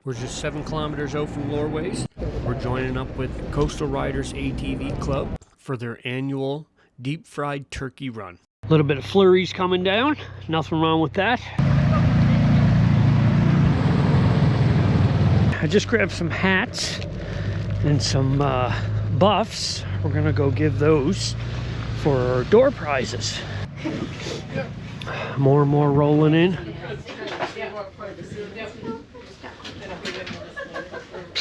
We're just 7 kilometers out from Lorways. We're joining up with Coastal Riders ATV Club for their annual deep fried turkey run. A little bit of flurries coming down, nothing wrong with that. I just grabbed some hats and some buffs. We're gonna go give those for our door prizes. More and more rolling in.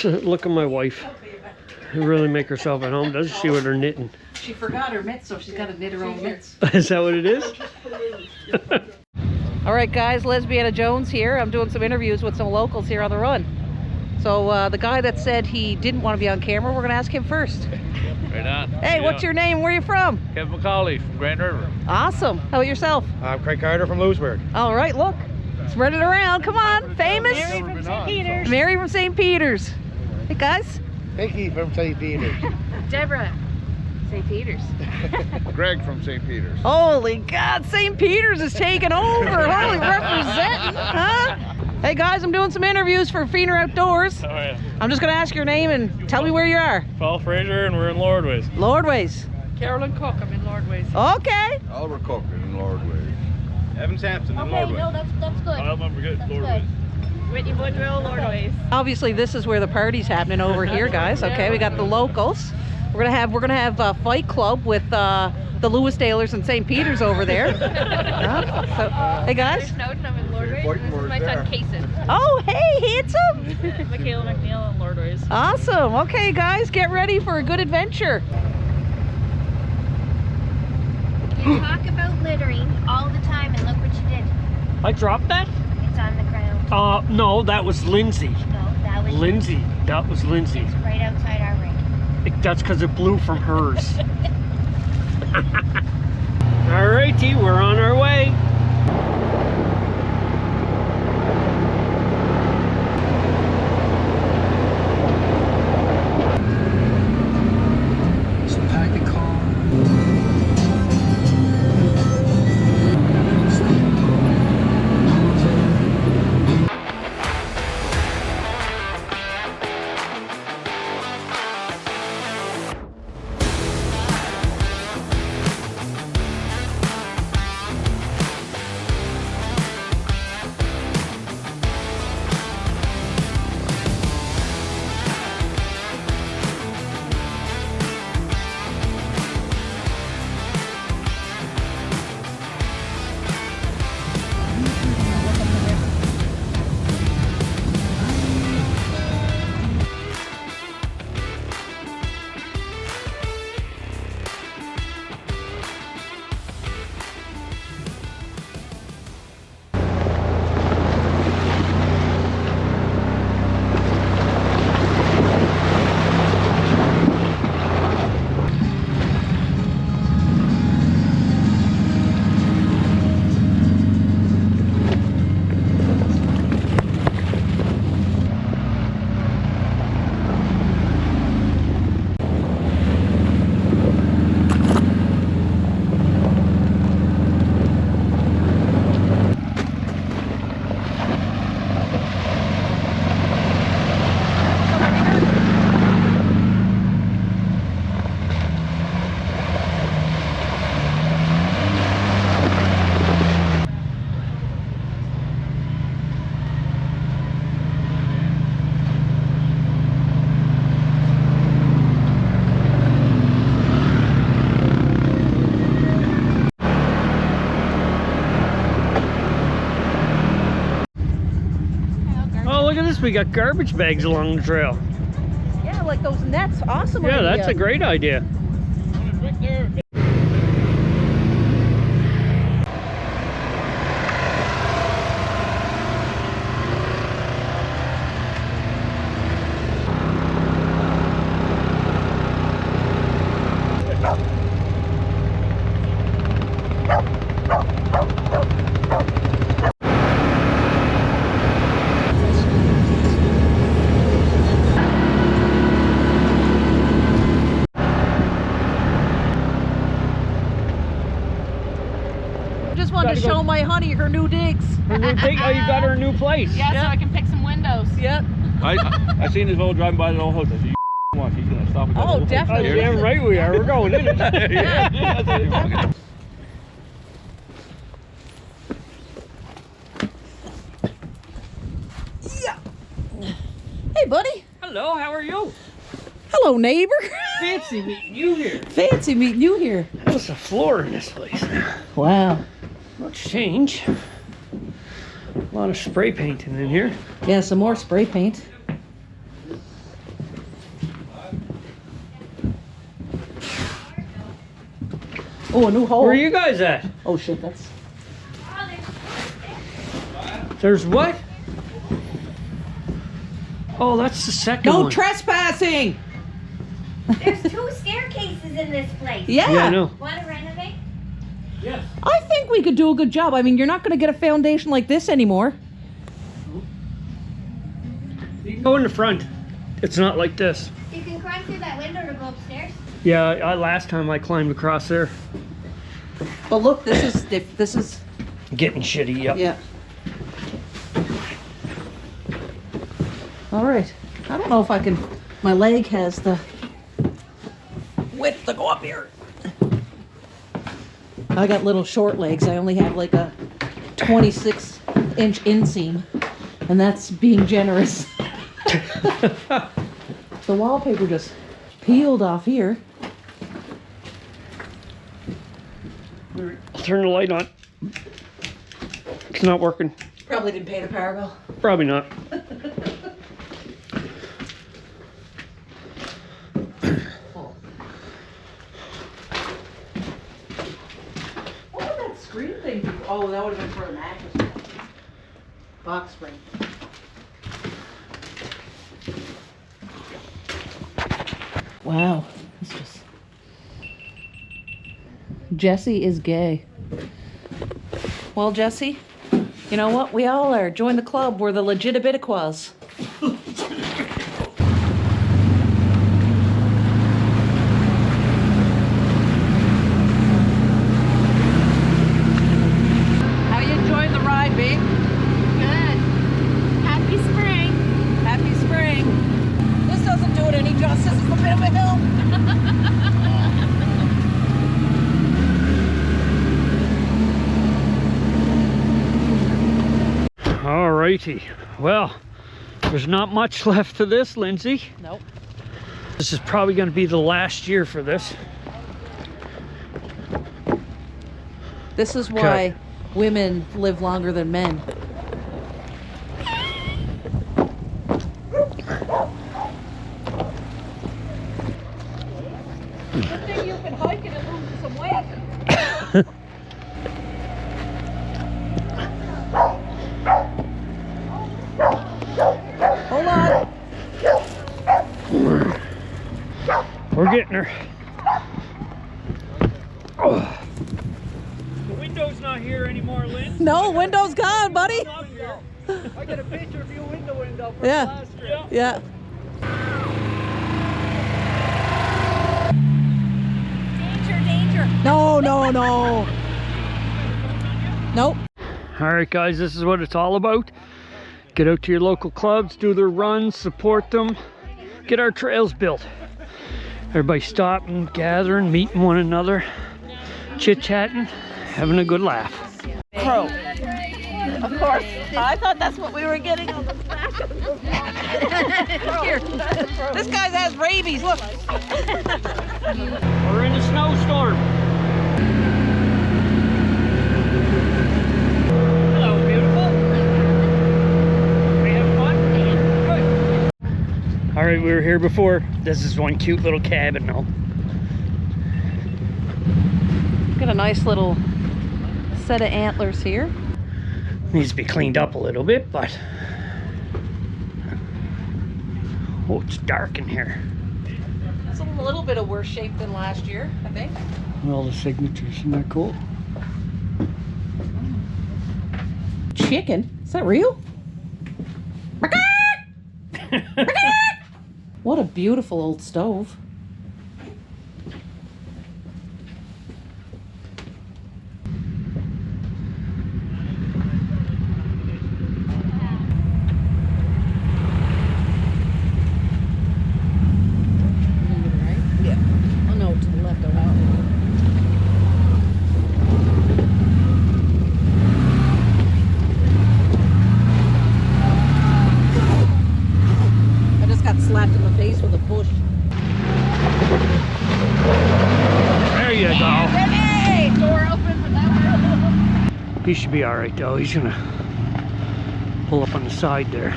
Look at my wife. Really make herself at home, doesn't she, with her knitting? She forgot her mitts, so she's got to knit her own mitts. Is that what it is? All right, guys, Lesbiana Jones here. I'm doing some interviews with some locals here on the run. So the guy that said he didn't want to be on camera, we're going to ask him first. Right on. Hey, what's your name? Where are you from? Kevin McCauley from Grand River. Awesome. How about yourself? I'm Craig Carter from Lewisburg. All right, look. Spread it around. Come on. Famous? Mary from St. Peter's. Mary from St. Peter's. Hey, guys. Vicky from St. Peter's. Deborah, St. Peter's. Greg from St. Peter's. Holy God, St. Peter's is taking over. Holy representing, huh? Hey, guys, I'm doing some interviews for Feener Outdoors. Oh, yeah. I'm just going to ask your name and tell me where you are. Paul Fraser, and we're in Lordways. Lordways. Carolyn Cook, I'm in Lordways. Okay. Oliver Cook in Lordways. Evan Sampson in Okay, Lordways. no, that's good. I remember good. That's Lordways. good. Whitney Woodrow, Lordways. Obviously, this is where the party's happening over here, guys. Okay, we got the locals. We're gonna have a fight club with the Lewisdalers and St. Peter's over there. Hey, guys. Snowden, I'm in Lordways. This is my son, Kason. Oh, hey, handsome. Michaela McNeil in Lordways. Awesome. Okay, guys, get ready for a good adventure. You talk about littering all the time, and look what you did. I dropped that? It's on the ground. No, that was Lindsay. No, that was Lindsay. That was Lindsay. It's right outside our ring. That's because it blew from hers. Alrighty, we're on our way. Look at this, we got garbage bags along the trail. Yeah, like those nets. Awesome. Yeah, idea. that's a great idea. Right there. To show my honey her new digs. Her new dig? Oh, you got her a new place. Yeah, so I can pick some windows. Yep. I seen this fellow driving by the old house. I said, you watch, he's gonna stop at that Oh, old house. definitely. Oh, damn right we are. We're going in it. Yeah, that's what you're fucking- Hey, buddy. Hello, how are you? Hello, neighbor. Fancy meeting you here. Fancy meeting you here. What's the floor in this place? Wow. Much change. A lot of spray painting in here. Yeah, some more spray paint. Oh, a new hole. Where are you guys at? Oh shit, that's. There's what? Oh, that's the second No one. trespassing. There's 2 staircases in this place. Yeah. Yeah, I know. Want to renovate? Yes. I think we could do a good job. I mean, you're not going to get a foundation like this anymore. You can go in the front. It's not like this. You can climb through that window to go upstairs. Yeah, last time I climbed across there. But look, this is Getting shitty, yep. yeah. All right. I don't know if I can. My leg has the width to go up here. I got little short legs. I only have like a 26-inch inseam, and that's being generous. The wallpaper just peeled off here. I'll turn the light on. It's not working. Probably didn't pay the power bill. Probably not. What would that screen thing be? Oh, that would have been for the mattress. Box spring. Wow. It's just... Jesse is gay. Well, Jesse, you know what? We all are. Join the club. We're the Legitibiticwas. How you enjoying the ride, babe? Good. Happy spring. Happy spring. This doesn't do it any justice. It's a bit of a hill. Alrighty. Well, there's not much left to this, Lindsay. Nope. This is probably going to be the last year for this. This is why Okay. women live longer than men. Good thing you've been hiking and losing some weight. Hold on. We're getting her. Oh. The window's not here anymore, Lynn. No, window's gone, buddy. I got a picture of your window from Yeah. last trip. Yeah. Danger, danger. No, no, no. Nope. All right, guys, this is what it's all about. Get out to your local clubs, do their runs, support them, get our trails built. Everybody stopping, gathering, meeting one another, chit-chatting, having a good laugh. Crow. Of course. I thought that's what we were getting on the back. Here. This guy has rabies. Look. We're in a snowstorm. Hello, beautiful. We have fun? Good. All right, we were here before. This is one cute little cabin now. Got a nice little set of antlers here. Needs to be cleaned up a little bit, but oh, it's dark in here. It's a little bit of worse shape than last year, I think. All the signatures, isn't that cool? Chicken? Is that real? What a beautiful old stove. He should be all right though. He's gonna pull up on the side there.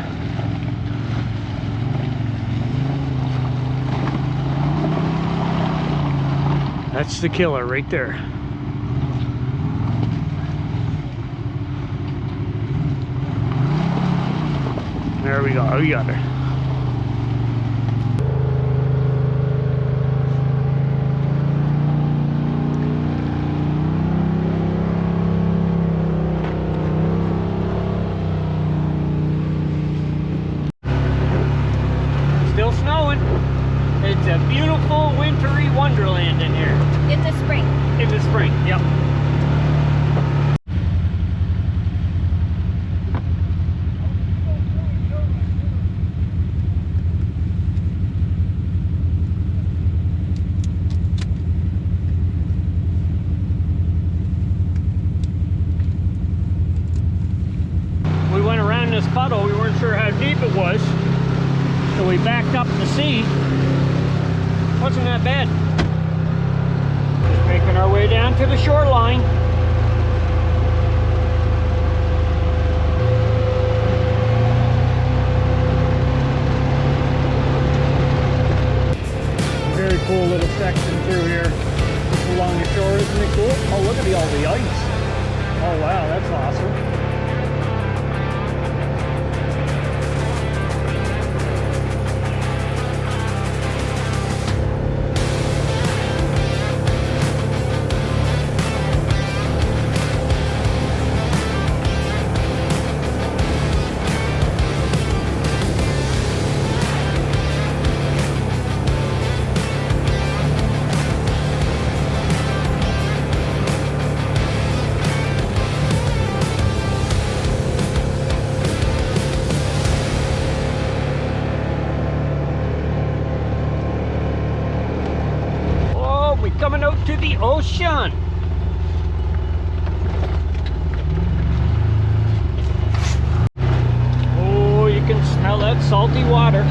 That's the killer right there. There we go. We got her. Still snowing. It's a beautiful wintry wonderland in here. In the spring. In the spring, yep. We went around this puddle. We weren't sure how deep it was, so we backed up to see. Wasn't that bad. Just making our way down to the shoreline. Very cool little section through here along the shore, isn't it cool? Oh, look at all the ice. Oh wow, that's awesome. Coming out to the ocean. Oh, you can smell that salty water.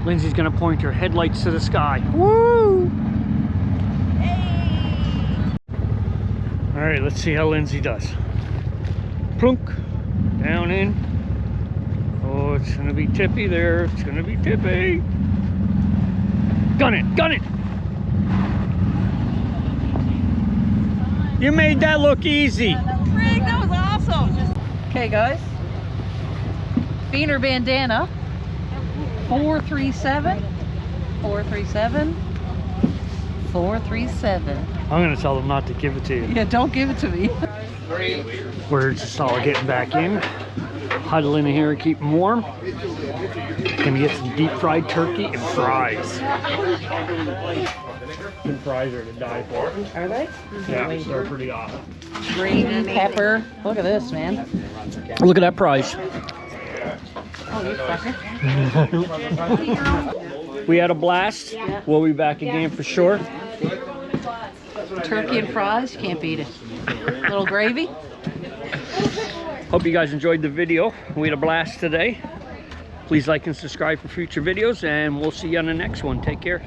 Lindsay's gonna point her headlights to the sky. Woo! Hey! All right, let's see how Lindsay does. Plunk, down in. Oh, it's gonna be tippy there. It's gonna be tippy. Gun it, gun it. You made that look easy. Greg, that was awesome. Okay, guys. Feener bandana. 437. 437. 437. I'm gonna tell them not to give it to you. Yeah, don't give it to me. We're just all getting back in. Huddling in here and keep them warm. Gonna get some deep fried turkey and fries. The fries are to die for. Are they? Yeah, they're pretty awesome. Gravy, pepper. Look at this, man. Look at that prize. Oh, you fucker. We had a blast. We'll be back again for sure. Turkey and fries, you can't beat it. Little gravy. Hope you guys enjoyed the video. We had a blast today. Please like and subscribe for future videos, and we'll see you on the next one. Take care.